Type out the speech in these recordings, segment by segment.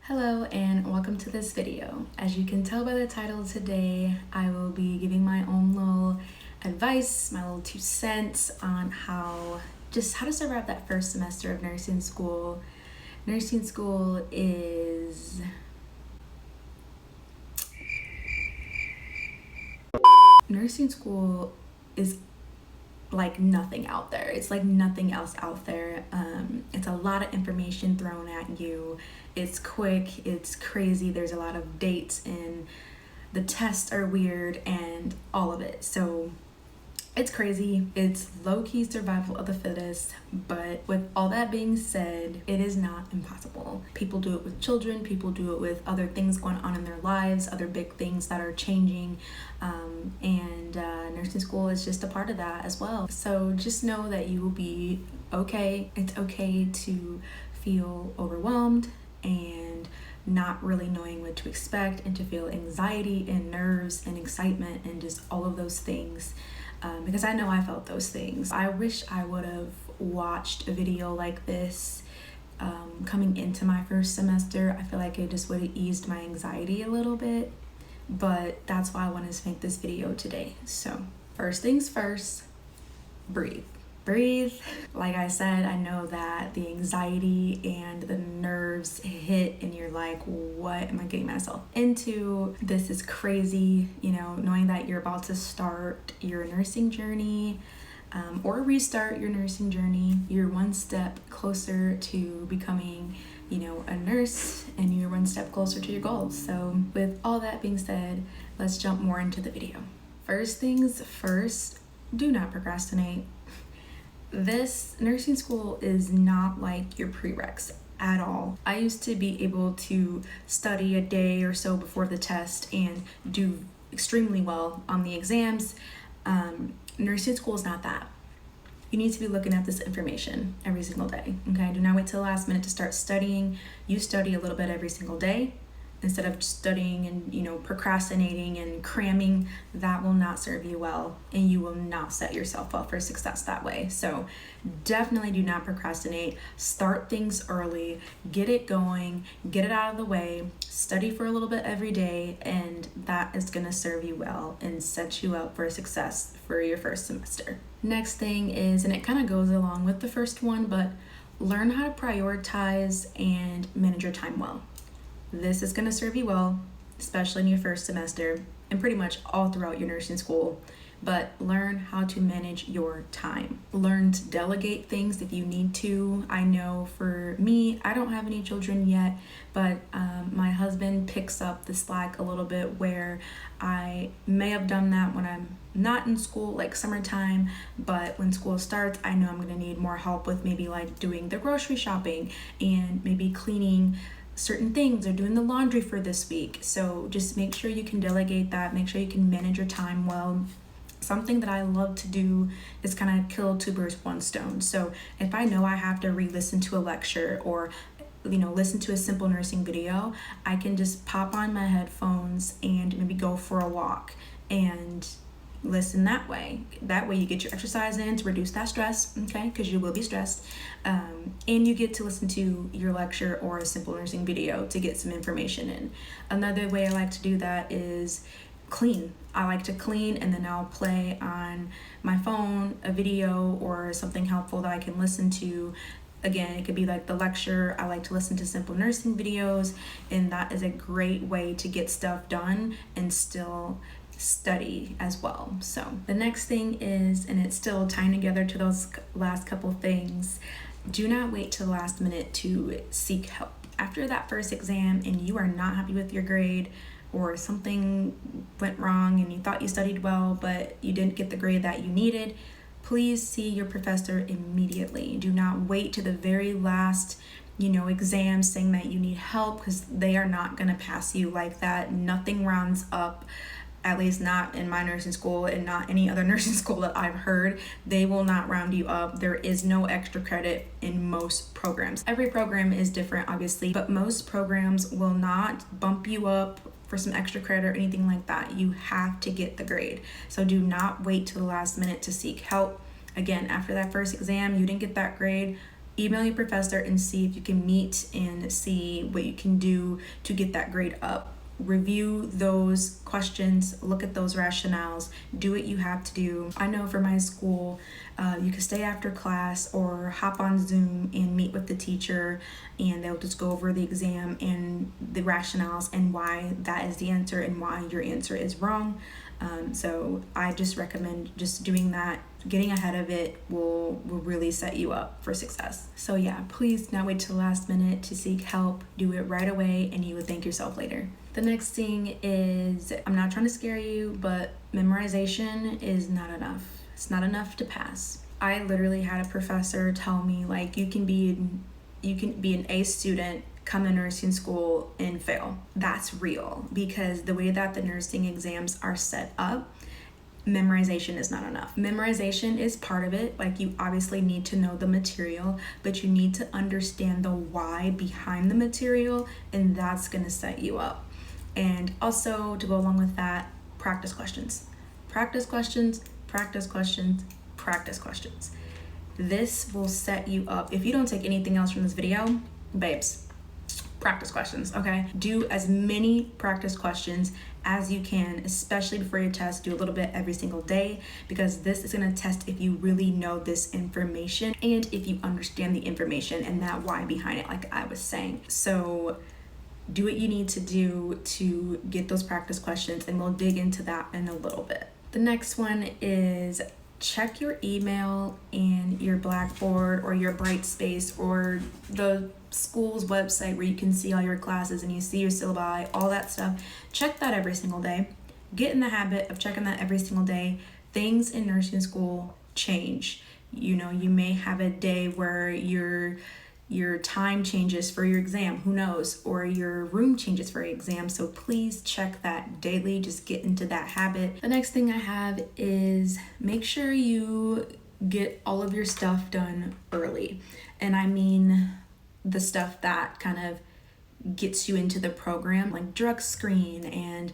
Hello and welcome to this video. As you can tell by the title today, I will be giving my own little advice, my little 2 cents on how to survive that first semester of nursing school. Nursing school is like nothing out there. It's like nothing else out there. It's a lot of information thrown at you. It's quick, it's crazy. There's a lot of dates and the tests are weird and all of it. So it's crazy. It's low-key survival of the fittest, but with all that being said, it is not impossible. People do it with children, people do it with other things going on in their lives, other big things that are changing, and nursing school is just a part of that as well. So just know that you will be okay. It's okay to feel overwhelmed and not really knowing what to expect, and to feel anxiety and nerves and excitement and just all of those things. Because I know I felt those things. I wish I would have watched a video like this coming into my first semester. I feel like it just would have eased my anxiety a little bit, but that's why I wanted to make this video today. So first things first, breathe. Like I said, I know that the anxiety and the nerves hit and you're like, what am I getting myself into? This is crazy, knowing that you're about to start your nursing journey or restart your nursing journey. You're one step closer to becoming, a nurse, and you're one step closer to your goals. So with all that being said, let's jump more into the video. First things first, do not procrastinate. This nursing school is not like your prereqs at all. I used to be able to study a day or so before the test and do extremely well on the exams. Nursing school is not that. You need to be looking at this information every single day, okay? Do not wait till the last minute to start studying. You study a little bit every single day instead of studying and procrastinating and cramming. That will not serve you well, and you will not set yourself up for success that way. So definitely do not procrastinate. Start things early, get it going, get it out of the way, study for a little bit every day, and that is going to serve you well and set you up for success for your first semester. Next thing is, and it kind of goes along with the first one, but learn how to prioritize and manage your time well. This is going to serve you well, especially in your first semester and pretty much all throughout your nursing school. But learn how to manage your time. Learn to delegate things if you need to. I know for me, I don't have any children yet, but my husband picks up the slack a little bit, where I may have done that when I'm not in school, like summertime, but when school starts, I know I'm going to need more help with maybe like doing the grocery shopping and maybe cleaning certain things or doing the laundry for this week. So just make sure you can delegate that. Make sure you can manage your time well. Something that I love to do is kind of kill 2 birds with 1 stone. So if I know I have to re-listen to a lecture or listen to a simple nursing video, I can just pop on my headphones and maybe go for a walk and listen that way. That way you get your exercise in to reduce that stress, okay, because you will be stressed, and you get to listen to your lecture or a simple nursing video to get some information in. Another way I like to do that is clean. I like to clean, and then I'll play on my phone a video or something helpful that I can listen to. Again, it could be like the lecture. I like to listen to simple nursing videos, and that is a great way to get stuff done and still study as well. So the next thing is, and it's still tying together to those last couple things, do not wait till the last minute to seek help. After that first exam and you are not happy with your grade, or something went wrong and you thought you studied well but you didn't get the grade that you needed, please see your professor immediately. Do not wait to the very last exam saying that you need help, because they are not going to pass you like that. Nothing rounds up, at least not in my nursing school and not any other nursing school that I've heard. They will not round you up. There is no extra credit in most programs. Every program is different, obviously, but most programs will not bump you up for some extra credit or anything like that. You have to get the grade. So do not wait till the last minute to seek help. Again, after that first exam, you didn't get that grade, email your professor and see if you can meet and see what you can do to get that grade up. Review those questions, look at those rationales, do what you have to do. I know for my school, you can stay after class or hop on Zoom and meet with the teacher, and they'll just go over the exam and the rationales and why that is the answer and why your answer is wrong. So I just recommend just doing that. Getting ahead of it will really set you up for success. So yeah, please not wait till the last minute to seek help. Do it right away and you will thank yourself later. The next thing is, I'm not trying to scare you, but memorization is not enough. It's not enough to pass. I literally had a professor tell me, like, you can be an A student, come to nursing school and fail. That's real, because the way that the nursing exams are set up, memorization is not enough. Memorization is part of it. Like, you obviously need to know the material, but you need to understand the why behind the material, and that's going to set you up. And also, to go along with that, practice questions. Practice questions, practice questions, practice questions. This will set you up. If you don't take anything else from this video, babes, practice questions, okay? Do as many practice questions as you can, especially before your test. Do a little bit every single day, because this is going to test if you really know this information and if you understand the information and that why behind it, like I was saying. So do what you need to do to get those practice questions, and we'll dig into that in a little bit. The next one is check your email and your Blackboard or your Brightspace or the school's website where you can see all your classes and you see your syllabi, all that stuff. Check that every single day. Get in the habit of checking that every single day. Things in nursing school change. You know, you may have a day where your time changes for your exam, who knows, or your room changes for your exam. So please check that daily. Just get into that habit. The next thing I have is make sure you get all of your stuff done early. And I mean the stuff that kind of gets you into the program, like drug screen and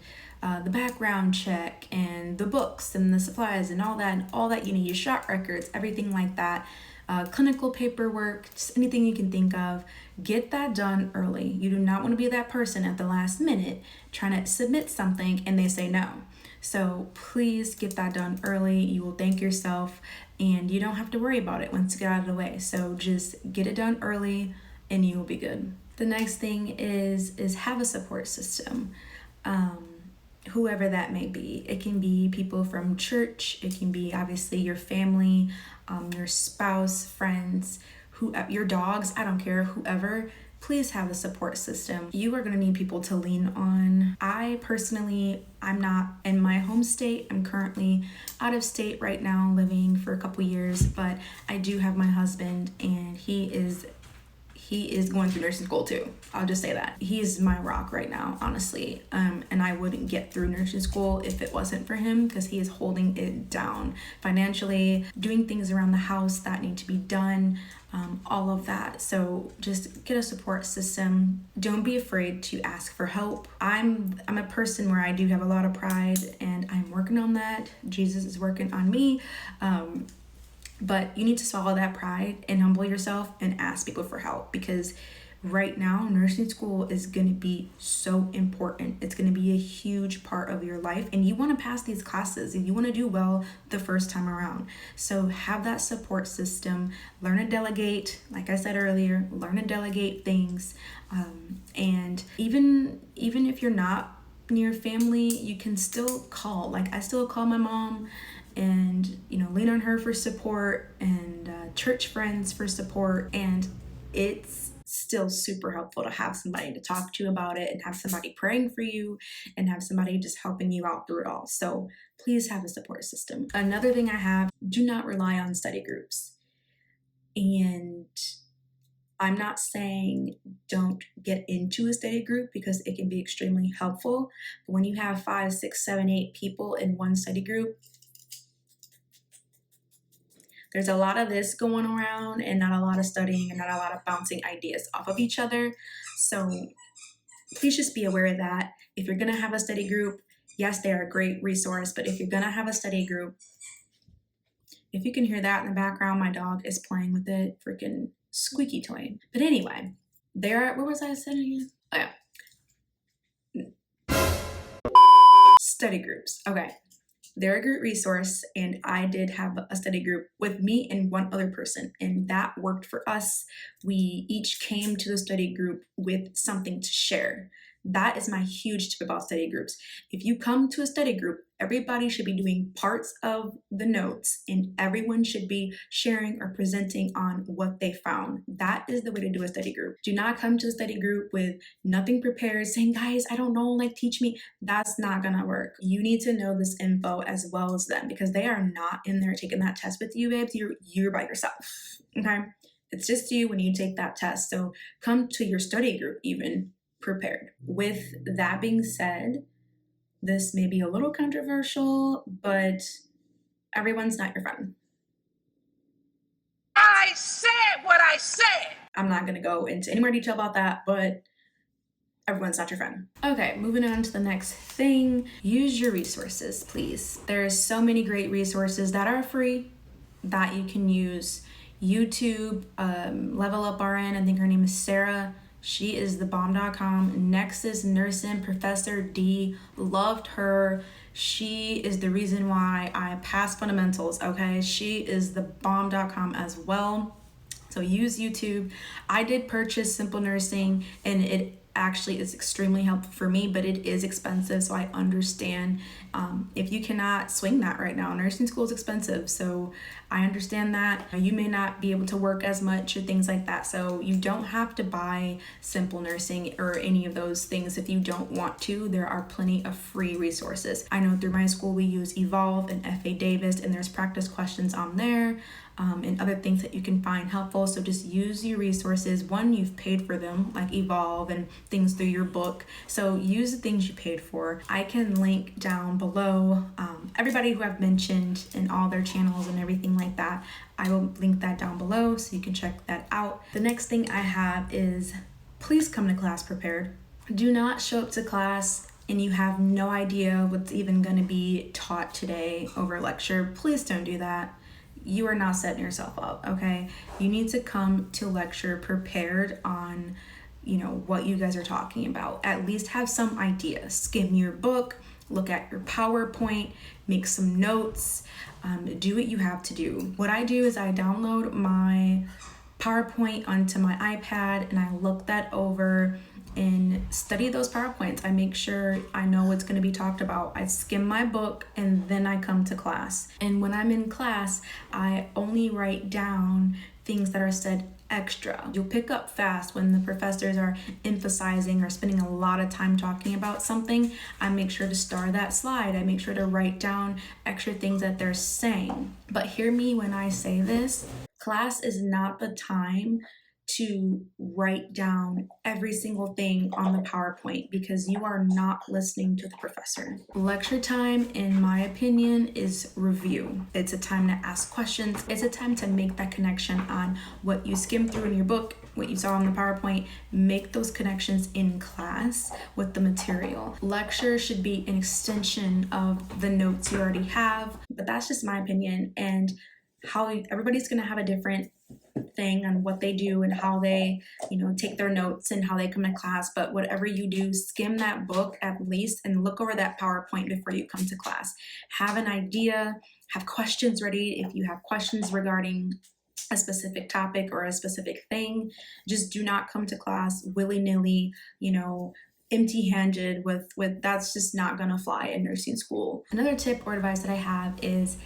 the background check and the books and the supplies and all that you need, your shot records, everything like that. Clinical paperwork, just anything you can think of, get that done early. You do not want to be that person at the last minute trying to submit something and they say no. So please get that done early. You will thank yourself and you don't have to worry about it once you get out of the way. So just get it done early and you will be good. The next thing is have a support system. Whoever that may be. It can be people from church, it can be obviously your family, your spouse, friends, your dogs, I don't care, whoever. Please have a support system. You are going to need people to lean on. I personally, I'm not in my home state. I'm currently out of state right now, living for a couple years, but I do have my husband, and he is going through nursing school too. I'll just say that. He's my rock right now, honestly. And I wouldn't get through nursing school if it wasn't for him, because he is holding it down financially, doing things around the house that need to be done, all of that. So just get a support system. Don't be afraid to ask for help. I'm a person where I do have a lot of pride, and I'm working on that. Jesus is working on me. But you need to swallow that pride and humble yourself and ask people for help, because right now nursing school is going to be so important. It's going to be a huge part of your life, and you want to pass these classes and you want to do well the first time around. So have that support system. Learn to delegate. Like I said earlier, learn to delegate things. And even if you're not near family, you can still call. Like, I still call my mom and lean on her for support, and church friends for support, and it's still super helpful to have somebody to talk to about it, and have somebody praying for you, and have somebody just helping you out through it all. So please have a support system. Another thing I have, do not rely on study groups. And I'm not saying don't get into a study group, because it can be extremely helpful, but when you have 5, 6, 7, 8 people in one study group, there's a lot of this going around and not a lot of studying and not a lot of bouncing ideas off of each other. So please just be aware of that. If you're going to have a study group, yes, they are a great resource, but if you're going to have a study group, if you can hear that in the background, my dog is playing with it, freaking squeaky toy. But anyway, what was I saying? Oh yeah. Study groups. Okay. They're a great resource, and I did have a study group with me and one other person, and that worked for us. We each came to the study group with something to share. That is my huge tip about study groups. If you come to a study group, everybody should be doing parts of the notes, and everyone should be sharing or presenting on what they found. That is the way to do a study group. Do not come to a study group with nothing prepared, saying, guys, I don't know, like teach me. That's not gonna work. You need to know this info as well as them, because they are not in there taking that test with you, babes. You're by yourself, okay? It's just you when you take that test. So come to your study group even prepared. With that being said, this may be a little controversial, but everyone's not your friend. I said what I said. I'm not gonna go into any more detail about that, but everyone's not your friend. Okay, moving on to the next thing. Use your resources, please. There's so many great resources that are free that you can use. YouTube, Level Up RN, I think her name is Sarah. She is the bomb.com. Nexus Nursing, Professor D, loved her. She is the reason why I passed fundamentals, okay? She is the bomb.com as well. So use YouTube. I did purchase Simple Nursing, and it actually is extremely helpful for me, but it is expensive, so I understand if you cannot swing that right now. Nursing school is expensive, so I understand that. You may not be able to work as much or things like that, so you don't have to buy Simple Nursing or any of those things if you don't want to. There are plenty of free resources. I know through my school we use Evolve and F.A. Davis, and there's practice questions on there. And other things that you can find helpful. So just use your resources. One, you've paid for them, like Evolve and things through your book. So use the things you paid for. I can link down below everybody who I've mentioned in all their channels and everything like that. I will link that down below so you can check that out. The next thing I have is please come to class prepared. Do not show up to class and you have no idea what's even going to be taught today over lecture. Please don't do that. You are not setting yourself up, okay? You need to come to lecture prepared on, what you guys are talking about. At least have some idea. Skim your book, look at your PowerPoint, make some notes, do what you have to do. What I do is I download my PowerPoint onto my iPad and I look that over and study those PowerPoints. I make sure I know what's going to be talked about. I skim my book and then I come to class. And when I'm in class, I only write down things that are said extra. You'll pick up fast when the professors are emphasizing or spending a lot of time talking about something. I make sure to star that slide. I make sure to write down extra things that they're saying. But hear me when I say this, class is not the time to write down every single thing on the PowerPoint because you are not listening to the professor. Lecture time, in my opinion, is review. It's a time to ask questions. It's a time to make that connection on what you skimmed through in your book, what you saw on the PowerPoint. Make those connections in class with the material. Lecture should be an extension of the notes you already have, but that's just my opinion, and how everybody's going to have a different thing on what they do and how they take their notes and how they come to class. But whatever you do, skim that book at least and look over that PowerPoint before you come to class. Have an idea, have questions ready if you have questions regarding a specific topic or a specific thing. Just do not come to class willy-nilly, empty-handed with that's just not gonna fly in nursing school. Another tip or advice that I have is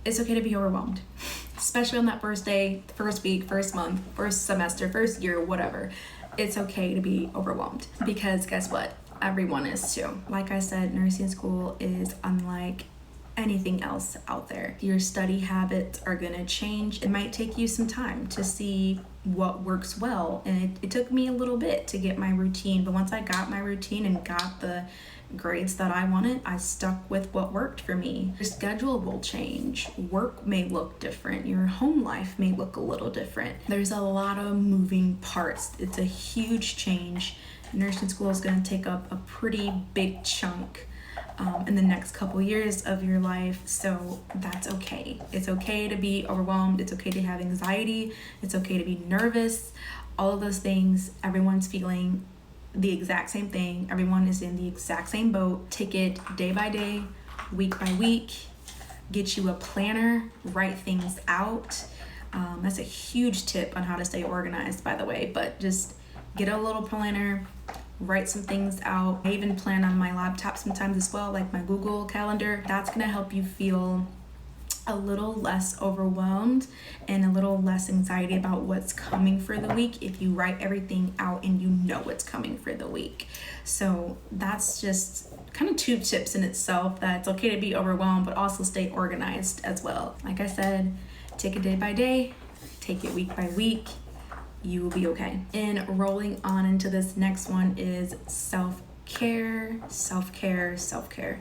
it's okay to be overwhelmed, especially on that first day, first week, first month, first semester, first year, whatever. It's okay to be overwhelmed because guess what? Everyone is too. Like I said, nursing school is unlike anything else out there. Your study habits are gonna change. It might take you some time to see what works well. And it took me a little bit to get my routine, but once I got my routine and got the grades that I wanted, I stuck with what worked for me. Your schedule will change. Work may look different. Your home life may look a little different. There's a lot of moving parts. It's a huge change. Nursing school is going to take up a pretty big chunk in the next couple years of your life. So that's okay. It's okay to be overwhelmed. It's okay to have anxiety. It's okay to be nervous. All of those things, everyone's feeling the exact same thing. Everyone is in the exact same boat. Take it day by day, week by week. Get you a planner, write things out. That's a huge tip on how to stay organized, by the way, but just get a little planner, write some things out. I even plan on my laptop sometimes as well, like my Google Calendar. That's gonna help you feel a little less overwhelmed and a little less anxiety about what's coming for the week if you write everything out and you know what's coming for the week. So that's just kind of 2 tips in itself, that it's okay to be overwhelmed but also stay organized as well. Like I said, take it day by day, take it week by week, you will be okay. And rolling on into this next one is self-care, self-care, self-care.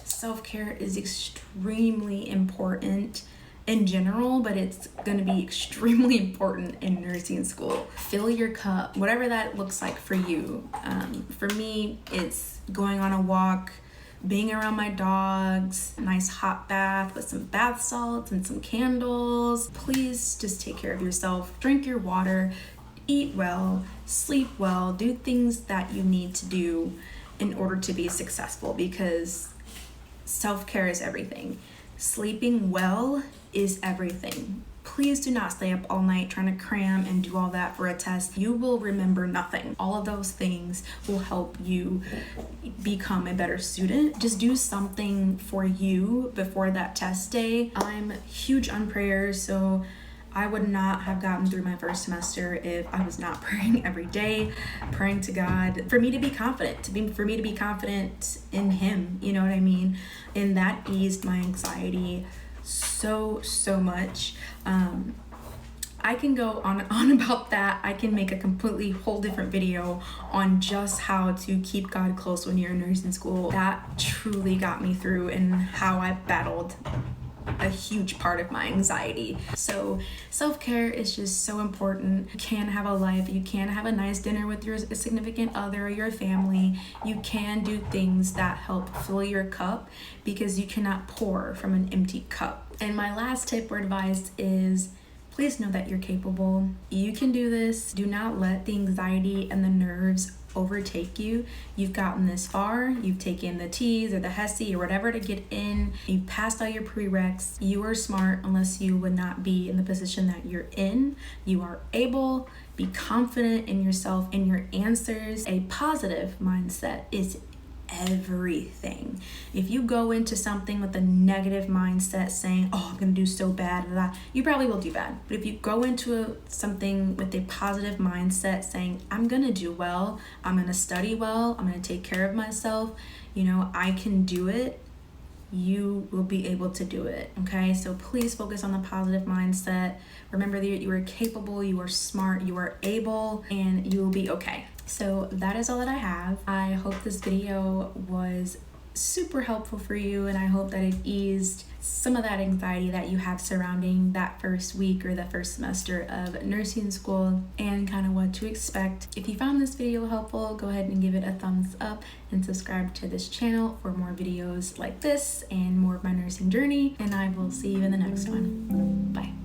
Self-care is extremely important in general, but it's going to be extremely important in nursing school. Fill your cup, whatever that looks like for you. For me, it's going on a walk, being around my dogs, nice hot bath with some bath salts and some candles. Please just take care of yourself. Drink your water, eat well, sleep well, do things that you need to do in order to be successful, because self-care is everything. Sleeping well is everything. Please do not stay up all night trying to cram and do all that for a test. You will remember nothing. All of those things will help you become a better student. Just do something for you before that test day. I'm huge on prayers, so I would not have gotten through my first semester if I was not praying every day, praying to God for me to be confident, for me to be confident in Him, you know what I mean? And that eased my anxiety so much. I can go on and on about that. I can make a completely whole different video on just how to keep God close when you're in nursing school. That truly got me through, and how I battled a huge part of my anxiety. So self-care is just so important. You can have a life. You can have a nice dinner with your significant other or your family. You can do things that help fill your cup, because you cannot pour from an empty cup. And my last tip or advice is, please know that you're capable. You can do this. Do not let the anxiety and the nerves overtake you. You've gotten this far. You've taken the T's or the HESI or whatever to get in. You've passed all your prereqs. You are smart, unless you would not be in the position that you're in. You are able. Be confident in yourself and your answers. A positive mindset is everything. If you go into something with a negative mindset saying, oh, I'm gonna do so bad, you probably will do bad. But if you go into something with a positive mindset saying, I'm gonna do well, I'm gonna study well, I'm gonna take care of myself, I can do it, you will be able to do it. Okay, so please focus on the positive mindset. Remember that you are capable, you are smart, you are able, and you will be okay. So that is all that I have. I hope this video was super helpful for you, and I hope that it eased some of that anxiety that you have surrounding that first week or the first semester of nursing school, and kind of what to expect. If you found this video helpful, go ahead and give it a thumbs up and subscribe to this channel for more videos like this and more of my nursing journey, and I will see you in the next one. Bye.